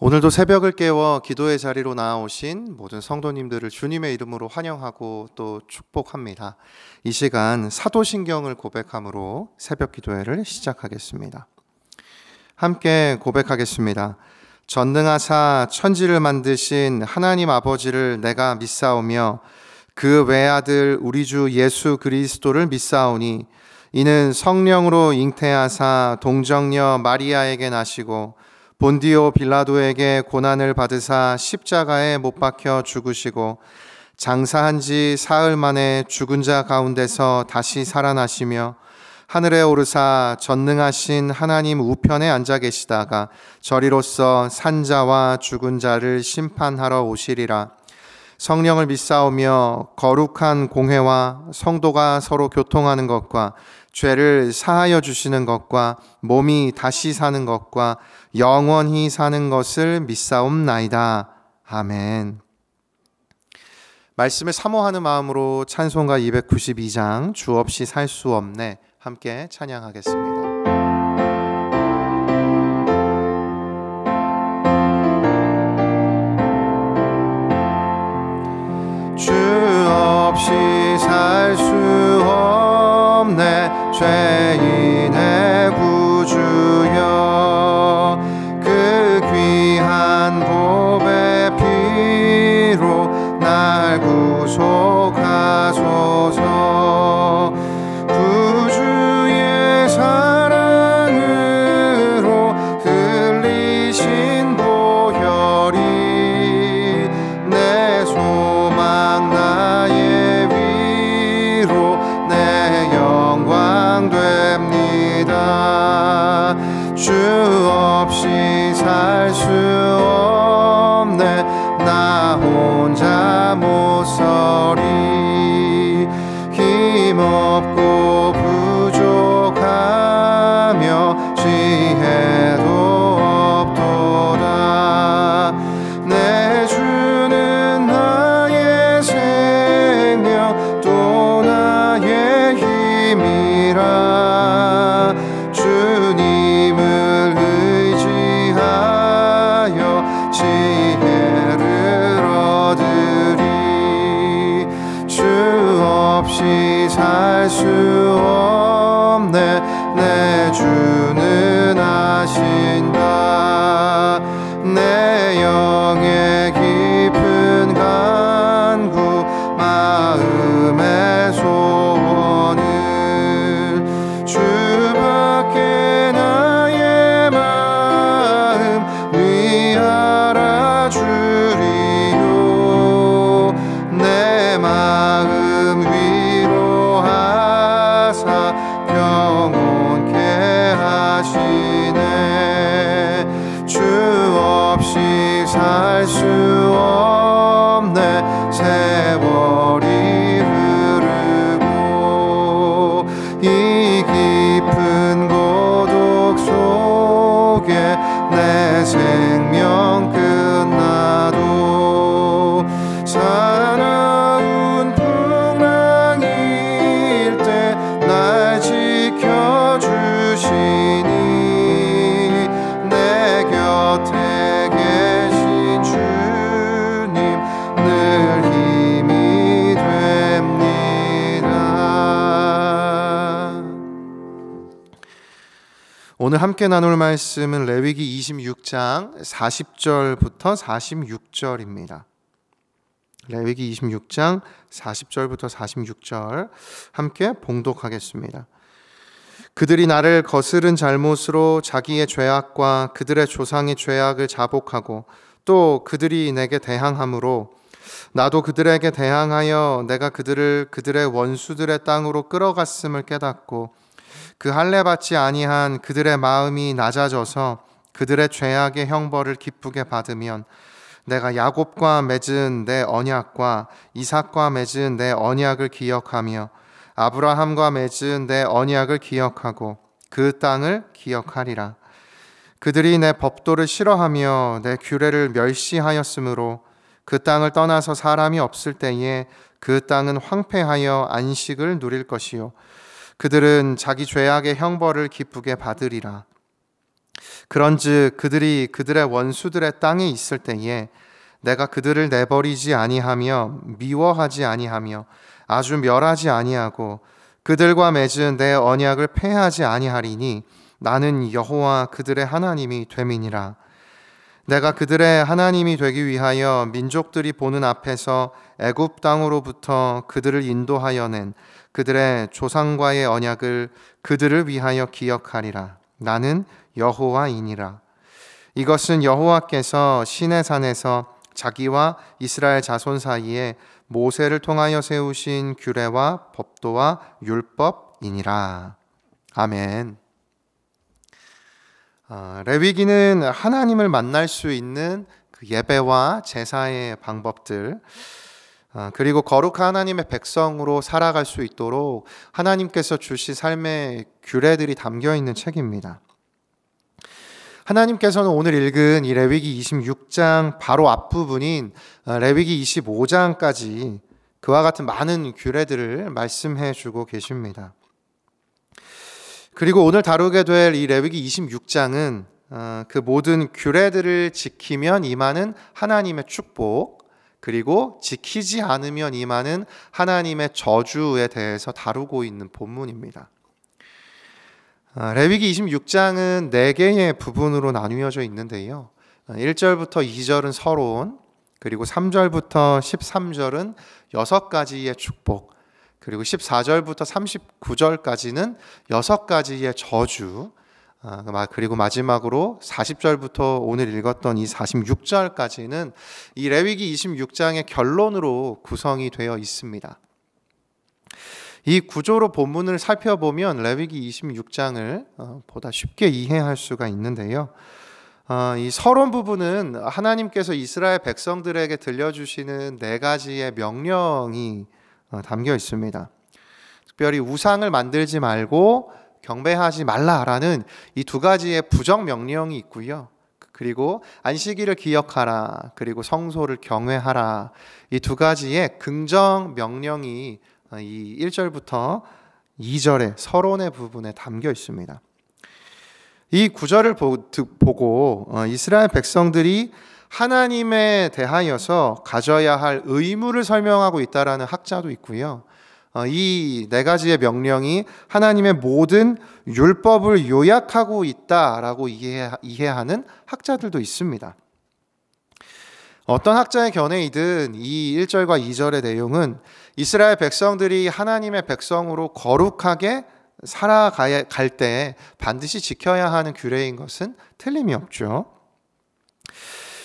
오늘도 새벽을 깨워 기도의 자리로 나아오신 모든 성도님들을 주님의 이름으로 환영하고 또 축복합니다. 이 시간 사도신경을 고백함으로 새벽 기도회를 시작하겠습니다. 함께 고백하겠습니다. 전능하사 천지를 만드신 하나님 아버지를 내가 믿사오며 그 외아들 우리 주 예수 그리스도를 믿사오니 이는 성령으로 잉태하사 동정녀 마리아에게 나시고 본디오 빌라도에게 고난을 받으사 십자가에 못 박혀 죽으시고 장사한 지 사흘 만에 죽은 자 가운데서 다시 살아나시며 하늘에 오르사 전능하신 하나님 우편에 앉아 계시다가 저리로서 산자와 죽은 자를 심판하러 오시리라. 성령을 믿사오며 거룩한 공회와 성도가 서로 교통하는 것과 죄를 사하여 주시는 것과 몸이 다시 사는 것과 영원히 사는 것을 믿사옵나이다. 아멘. 말씀을 사모하는 마음으로 찬송가 292장 주 없이 살 수 없네 함께 찬양하겠습니다. 주 없이 살 수 없네 죄인의 구주여 그 귀한 보배 피로 날 구속하소서 구주의 사랑으로 흘리신 보혈이 내 소망 나의 위로 내 영광 됩니다. 주 없이 살 수 없네 나 혼자 못 서리 힘없고 부족하며 지혜도 없도다. 내 주는 나의 생명 또 나의 힘이라. 주님을 의지하여 지혜를 얻으리. 주 없이 살 수 없네 내 주는 아신다. 내 영의 깊은 간구 마음의 소원을 주밖에 나의 마음 위하라 주리요. 내 마음 위로하사 평온케 하시네. 주 없이 살 수 없네 세월이 흐르고 이 깊은 고독 속에 내 생명 끝나도 사나운 풍랑일 때 날 지켜주시니 내 곁에 계신 주님 늘 힘이 됩니다. 오늘 함께 나눌 말씀은 레위기 26장 40절부터 46절입니다. 레위기 26장 40절부터 46절 함께 봉독하겠습니다. 그들이 나를 거스른 잘못으로 자기의 죄악과 그들의 조상의 죄악을 자복하고 또 그들이 내게 대항함으로 나도 그들에게 대항하여 내가 그들을 그들의 원수들의 땅으로 끌어갔음을 깨닫고 그 할례 받지 아니한 그들의 마음이 낮아져서 그들의 죄악의 형벌을 기쁘게 받으면 내가 야곱과 맺은 내 언약과 이삭과 맺은 내 언약을 기억하며 아브라함과 맺은 내 언약을 기억하고 그 땅을 기억하리라. 그들이 내 법도를 싫어하며 내 규례를 멸시하였으므로 그 땅을 떠나서 사람이 없을 때에 그 땅은 황폐하여 안식을 누릴 것이요 그들은 자기 죄악의 형벌을 기쁘게 받으리라. 그런즉 그들이 그들의 원수들의 땅에 있을 때에 내가 그들을 내버리지 아니하며 미워하지 아니하며 아주 멸하지 아니하고 그들과 맺은 내 언약을 폐하지 아니하리니 나는 여호와 그들의 하나님이 됨이니라. 내가 그들의 하나님이 되기 위하여 민족들이 보는 앞에서 애굽 땅으로부터 그들을 인도하여 낸 그들의 조상과의 언약을 그들을 위하여 기억하리라. 나는 여호와이니라. 이것은 여호와께서 시내산에서 자기와 이스라엘 자손 사이에 모세를 통하여 세우신 규례와 법도와 율법이니라. 아멘. 레위기는 하나님을 만날 수 있는 그 예배와 제사의 방법들, 그리고 거룩한 하나님의 백성으로 살아갈 수 있도록 하나님께서 주신 삶의 규례들이 담겨 있는 책입니다. 하나님께서는 오늘 읽은 이 레위기 26장 바로 앞부분인 레위기 25장까지 그와 같은 많은 규례들을 말씀해 주고 계십니다. 그리고 오늘 다루게 될 이 레위기 26장은 그 모든 규례들을 지키면 임하는 하나님의 축복, 그리고 지키지 않으면 임하는 하나님의 저주에 대해서 다루고 있는 본문입니다. 레위기 26장은 4개의 부분으로 나누어져 있는데요. 1절부터 2절은 서론, 그리고 3절부터 13절은 6가지의 축복, 그리고 14절부터 39절까지는 6가지의 저주, 그리고 마지막으로 40절부터 오늘 읽었던 이 46절까지는 이 레위기 26장의 결론으로 구성이 되어 있습니다. 이 구조로 본문을 살펴보면 레위기 26장을 보다 쉽게 이해할 수가 있는데요. 이 서론 부분은 하나님께서 이스라엘 백성들에게 들려주시는 4가지의 명령이 담겨 있습니다. 특별히 우상을 만들지 말고 경배하지 말라라는 이 2가지의 부정 명령이 있고요. 그리고 안식일을 기억하라, 그리고 성소를 경외하라, 이 2가지의 긍정 명령이 이 1절부터 2절의 서론의 부분에 담겨 있습니다. 이 구절을 보고 이스라엘 백성들이 하나님에 대하여서 가져야 할 의무를 설명하고 있다라는 학자도 있고요. 이 4가지의 명령이 하나님의 모든 율법을 요약하고 있다라고 이해하는 학자들도 있습니다. 어떤 학자의 견해이든 이 1절과 2절의 내용은 이스라엘 백성들이 하나님의 백성으로 거룩하게 살아갈 때 반드시 지켜야 하는 규례인 것은 틀림이 없죠.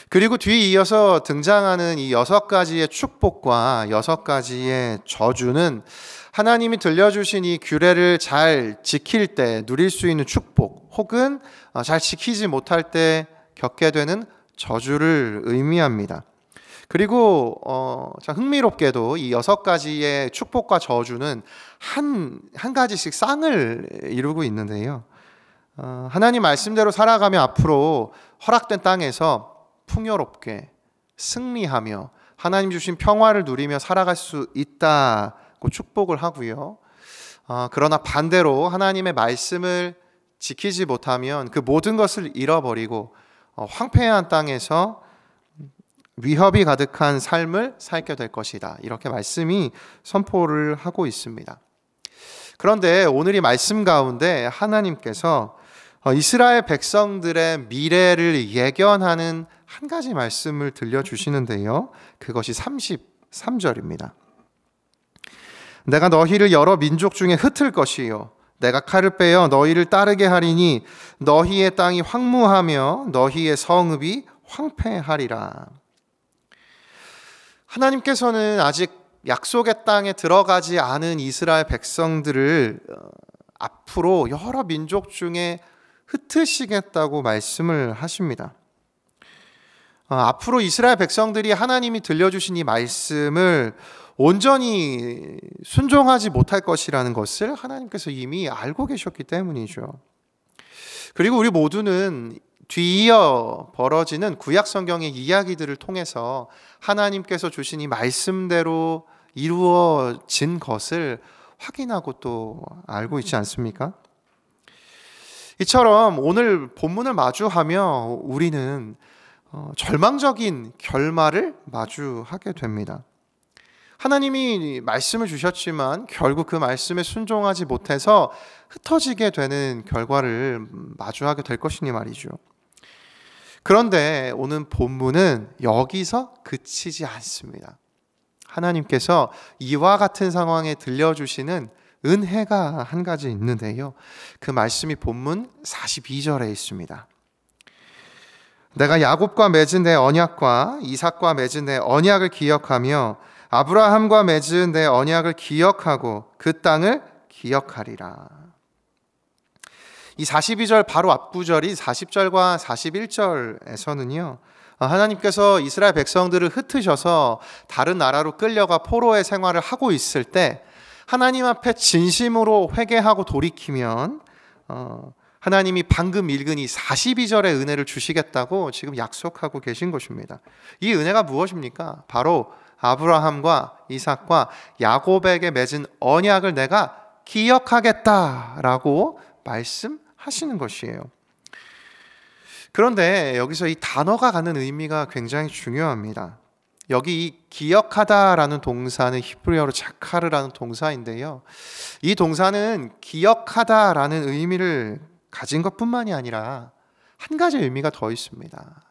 그리고 뒤에 이어서 등장하는 이 6가지의 축복과 6가지의 저주는 하나님이 들려주신 이 규례를 잘 지킬 때 누릴 수 있는 축복, 혹은 잘 지키지 못할 때 겪게 되는 저주를 의미합니다. 그리고 참 흥미롭게도 이 6가지의 축복과 저주는 한 가지씩 쌍을 이루고 있는데요. 하나님 말씀대로 살아가며 앞으로 허락된 땅에서 풍요롭게 승리하며 하나님 주신 평화를 누리며 살아갈 수 있다고 축복을 하고요. 그러나 반대로 하나님의 말씀을 지키지 못하면 그 모든 것을 잃어버리고 황폐한 땅에서 위협이 가득한 삶을 살게 될 것이다. 이렇게 말씀이 선포를 하고 있습니다. 그런데 오늘 이 말씀 가운데 하나님께서 이스라엘 백성들의 미래를 예견하는 한 가지 말씀을 들려주시는데요. 그것이 33절입니다. 내가 너희를 여러 민족 중에 흩을 것이요 내가 칼을 빼어 너희를 따르게 하리니 너희의 땅이 황무하며 너희의 성읍이 황폐하리라. 하나님께서는 아직 약속의 땅에 들어가지 않은 이스라엘 백성들을 앞으로 여러 민족 중에 흩으시겠다고 말씀을 하십니다. 앞으로 이스라엘 백성들이 하나님이 들려주신 이 말씀을 온전히 순종하지 못할 것이라는 것을 하나님께서 이미 알고 계셨기 때문이죠. 그리고 우리 모두는 뒤이어 벌어지는 구약 성경의 이야기들을 통해서 하나님께서 주신 이 말씀대로 이루어진 것을 확인하고 또 알고 있지 않습니까? 이처럼 오늘 본문을 마주하며 우리는 절망적인 결말을 마주하게 됩니다. 하나님이 말씀을 주셨지만 결국 그 말씀에 순종하지 못해서 흩어지게 되는 결과를 마주하게 될 것이니 말이죠. 그런데 오늘 본문은 여기서 그치지 않습니다. 하나님께서 이와 같은 상황에 들려주시는 은혜가 한 가지 있는데요. 그 말씀이 본문 42절에 있습니다. 내가 야곱과 맺은 내 언약과 이삭과 맺은 내 언약을 기억하며 아브라함과 맺은 내 언약을 기억하고 그 땅을 기억하리라. 이 42절 바로 앞구절이 40절과 41절에서는요. 하나님께서 이스라엘 백성들을 흩으셔서 다른 나라로 끌려가 포로의 생활을 하고 있을 때 하나님 앞에 진심으로 회개하고 돌이키면 하나님이 방금 읽은 이 42절의 은혜를 주시겠다고 지금 약속하고 계신 것입니다. 이 은혜가 무엇입니까? 바로 아브라함과 이삭과 야곱에게 맺은 언약을 내가 기억하겠다라고 말씀하시는 것이에요. 그런데 여기서 이 단어가 갖는 의미가 굉장히 중요합니다. 여기 이 기억하다라는 동사는 히브리어로 자카르라는 동사인데요. 이 동사는 기억하다라는 의미를 가진 것뿐만이 아니라 한 가지 의미가 더 있습니다.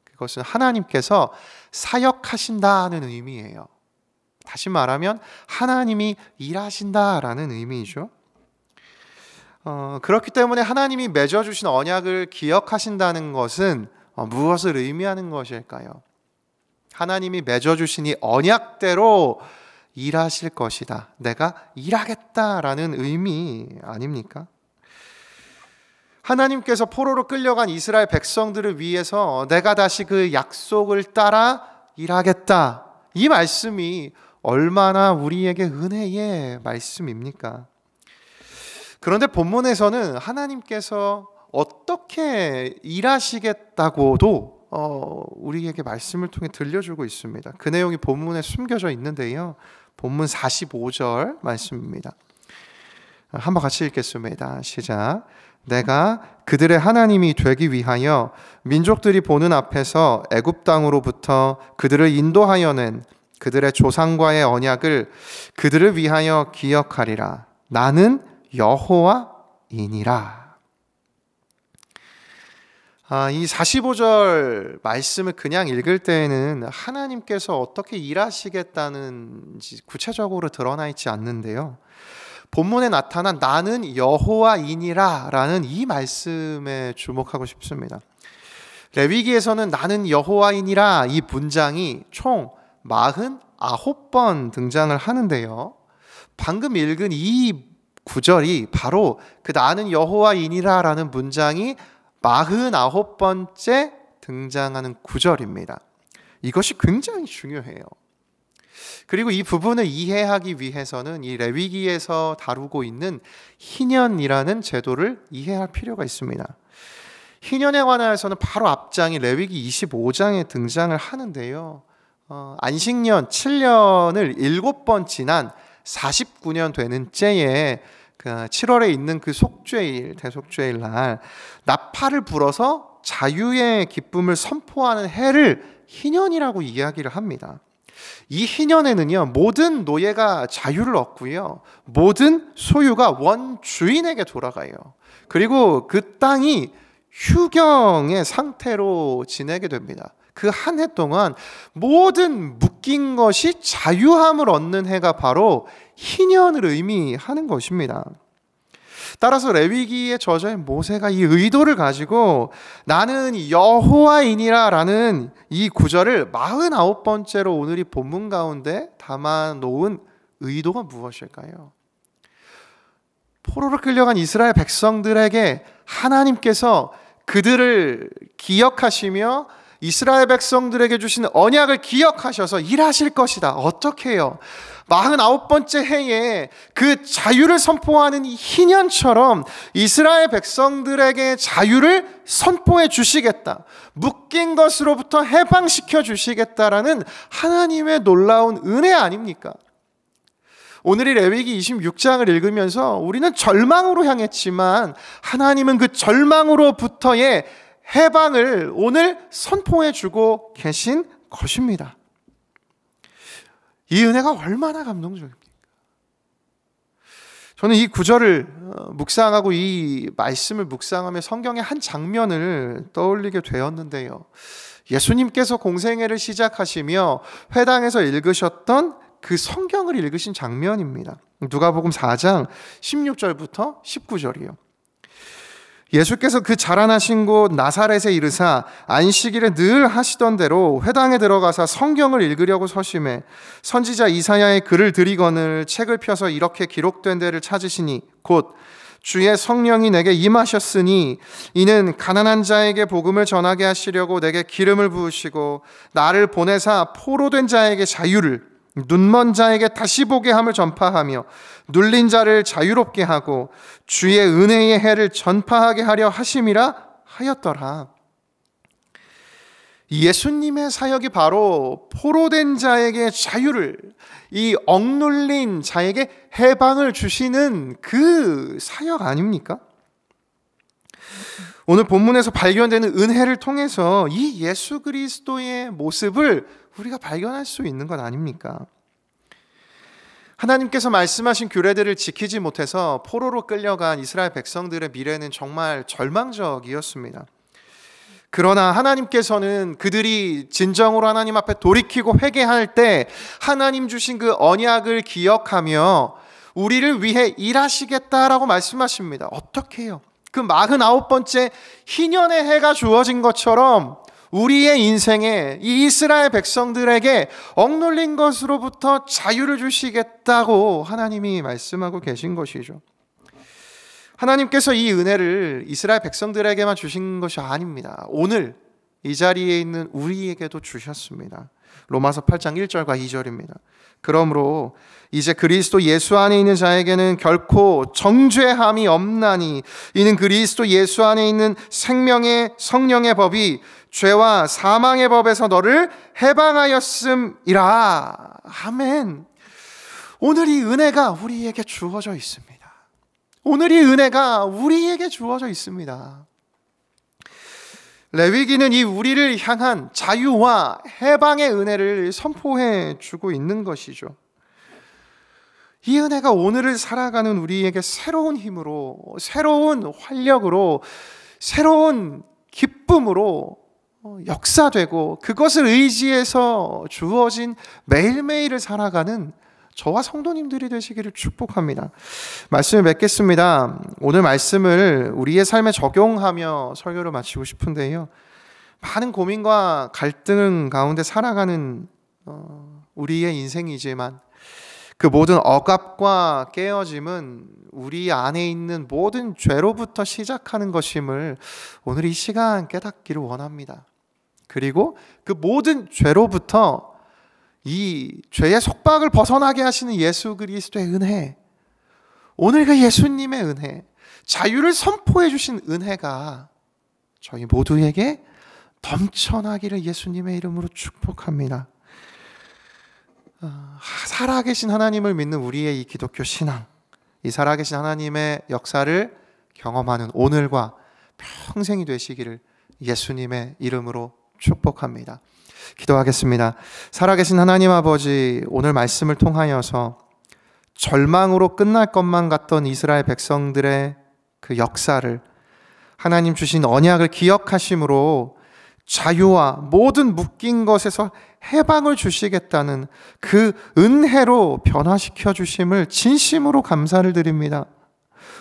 그것은 하나님께서 사역하신다는 의미예요. 다시 말하면 하나님이 일하신다라는 의미이죠. 그렇기 때문에 하나님이 맺어주신 언약을 기억하신다는 것은 무엇을 의미하는 것일까요? 하나님이 맺어주신 이 언약대로 일하실 것이다. 내가 일하겠다라는 의미 아닙니까? 하나님께서 포로로 끌려간 이스라엘 백성들을 위해서 내가 다시 그 약속을 따라 일하겠다. 이 말씀이 얼마나 우리에게 은혜의 말씀입니까? 그런데 본문에서는 하나님께서 어떻게 일하시겠다고도 우리에게 말씀을 통해 들려주고 있습니다. 그 내용이 본문에 숨겨져 있는데요. 본문 45절 말씀입니다. 한번 같이 읽겠습니다. 시작. 내가 그들의 하나님이 되기 위하여 민족들이 보는 앞에서 애굽 땅으로부터 그들을 인도하여 낸 그들의 조상과의 언약을 그들을 위하여 기억하리라. 나는 여호와이니라. 이 45절 말씀을 그냥 읽을 때에는 하나님께서 어떻게 일하시겠다는지 구체적으로 드러나 있지 않는데요. 본문에 나타난 나는 여호와이니라 라는 이 말씀에 주목하고 싶습니다. 레위기에서는 나는 여호와이니라 이 문장이 총 49번 등장을 하는데요. 방금 읽은 이 구절이 바로 그 나는 여호와이니라 라는 문장이 49번째 등장하는 구절입니다. 이것이 굉장히 중요해요. 그리고 이 부분을 이해하기 위해서는 이 레위기에서 다루고 있는 희년이라는 제도를 이해할 필요가 있습니다. 희년에 관하여서는 바로 앞장이 레위기 25장에 등장을 하는데요. 안식년 7년을 7번 지난 49년 되는 째에 7월에 있는 그 속죄일, 대속죄일 날 나팔을 불어서 자유의 기쁨을 선포하는 해를 희년이라고 이야기를 합니다. 이 희년에는요, 모든 노예가 자유를 얻고요, 모든 소유가 원주인에게 돌아가요. 그리고 그 땅이 휴경의 상태로 지내게 됩니다. 그 한 해 동안 모든 묶인 것이 자유함을 얻는 해가 바로 희년을 의미하는 것입니다. 따라서 레위기의 저자인 모세가 이 의도를 가지고 나는 여호와이니라 라는 이 구절을 49번째로 오늘 이 본문 가운데 담아놓은 의도가 무엇일까요? 포로로 끌려간 이스라엘 백성들에게 하나님께서 그들을 기억하시며 이스라엘 백성들에게 주신 언약을 기억하셔서 일하실 것이다. 어떻게 해요? 49번째 해에 그 자유를 선포하는 이 희년처럼 이스라엘 백성들에게 자유를 선포해 주시겠다. 묶인 것으로부터 해방시켜 주시겠다라는 하나님의 놀라운 은혜 아닙니까? 오늘 이 레위기 26장을 읽으면서 우리는 절망으로 향했지만 하나님은 그 절망으로부터의 해방을 오늘 선포해 주고 계신 것입니다. 이 은혜가 얼마나 감동적입니까? 저는 이 구절을 묵상하고 이 말씀을 묵상하며 성경의 한 장면을 떠올리게 되었는데요. 예수님께서 공생애를 시작하시며 회당에서 읽으셨던 그 성경을 읽으신 장면입니다. 누가복음 4장 16절부터 19절이요. 예수께서 그 자라나신 곳 나사렛에 이르사 안식일에 늘 하시던 대로 회당에 들어가사 성경을 읽으려고 서심해 선지자 이사야의 글을 들이거늘 책을 펴서 이렇게 기록된 데를 찾으시니 곧 주의 성령이 내게 임하셨으니 이는 가난한 자에게 복음을 전하게 하시려고 내게 기름을 부으시고 나를 보내사 포로된 자에게 자유를 눈먼 자에게 다시 보게 함을 전파하며 눌린 자를 자유롭게 하고 주의 은혜의 해를 전파하게 하려 하심이라 하였더라. 예수님의 사역이 바로 포로된 자에게 자유를, 이 억눌린 자에게 해방을 주시는 그 사역 아닙니까? 오늘 본문에서 발견되는 은혜를 통해서 이 예수 그리스도의 모습을 우리가 발견할 수 있는 것 아닙니까? 하나님께서 말씀하신 규례들을 지키지 못해서 포로로 끌려간 이스라엘 백성들의 미래는 정말 절망적이었습니다. 그러나 하나님께서는 그들이 진정으로 하나님 앞에 돌이키고 회개할 때 하나님 주신 그 언약을 기억하며 우리를 위해 일하시겠다라고 말씀하십니다. 어떻게 해요? 그 49번째 희년의 해가 주어진 것처럼 우리의 인생에 이 이스라엘 백성들에게 억눌린 것으로부터 자유를 주시겠다고 하나님이 말씀하고 계신 것이죠. 하나님께서 이 은혜를 이스라엘 백성들에게만 주신 것이 아닙니다. 오늘 이 자리에 있는 우리에게도 주셨습니다. 로마서 8장 1절과 2절입니다. 그러므로 이제 그리스도 예수 안에 있는 자에게는 결코 정죄함이 없나니 이는 그리스도 예수 안에 있는 생명의 성령의 법이 죄와 사망의 법에서 너를 해방하였음이라. 아멘. 오늘 이 은혜가 우리에게 주어져 있습니다. 오늘 이 은혜가 우리에게 주어져 있습니다. 레위기는 이 우리를 향한 자유와 해방의 은혜를 선포해 주고 있는 것이죠. 이 은혜가 오늘을 살아가는 우리에게 새로운 힘으로, 새로운 활력으로, 새로운 기쁨으로 역사되고 그것을 의지해서 주어진 매일매일을 살아가는 저와 성도님들이 되시기를 축복합니다. 말씀을 맺겠습니다. 오늘 말씀을 우리의 삶에 적용하며 설교를 마치고 싶은데요. 많은 고민과 갈등 가운데 살아가는 우리의 인생이지만 그 모든 억압과 깨어짐은 우리 안에 있는 모든 죄로부터 시작하는 것임을 오늘 이 시간 깨닫기를 원합니다. 그리고 그 모든 죄로부터 이 죄의 속박을 벗어나게 하시는 예수 그리스도의 은혜, 오늘 그 예수님의 은혜, 자유를 선포해 주신 은혜가 저희 모두에게 넘쳐나기를 예수님의 이름으로 축복합니다. 살아계신 하나님을 믿는 우리의 이 기독교 신앙, 이 살아계신 하나님의 역사를 경험하는 오늘과 평생이 되시기를 예수님의 이름으로 축복합니다. 기도하겠습니다. 살아계신 하나님 아버지, 오늘 말씀을 통하여서 절망으로 끝날 것만 같던 이스라엘 백성들의 그 역사를 하나님 주신 언약을 기억하심으로 자유와 모든 묶인 것에서 해방을 주시겠다는 그 은혜로 변화시켜 주심을 진심으로 감사를 드립니다.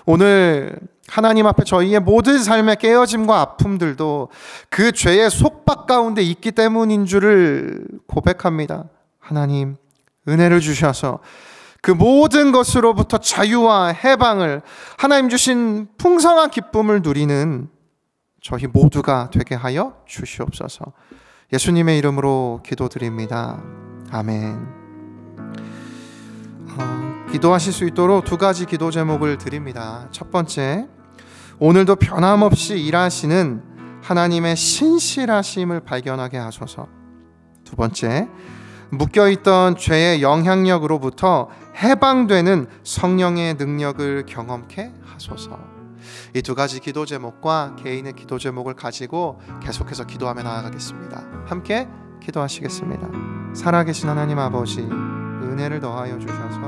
오늘 하나님 앞에 저희의 모든 삶의 깨어짐과 아픔들도 그 죄의 속박 가운데 있기 때문인 줄을 고백합니다. 하나님, 은혜를 주셔서 그 모든 것으로부터 자유와 해방을, 하나님 주신 풍성한 기쁨을 누리는 저희 모두가 되게 하여 주시옵소서. 예수님의 이름으로 기도드립니다. 아멘. 기도하실 수 있도록 두 가지 기도 제목을 드립니다. 첫 번째, 오늘도 변함없이 일하시는 하나님의 신실하심을 발견하게 하소서. 두 번째, 묶여있던 죄의 영향력으로부터 해방되는 성령의 능력을 경험케 하소서. 이 두 가지 기도 제목과 개인의 기도 제목을 가지고 계속해서 기도하며 나아가겠습니다. 함께 기도하시겠습니다. 살아계신 하나님 아버지, 은혜를 더하여 주셔서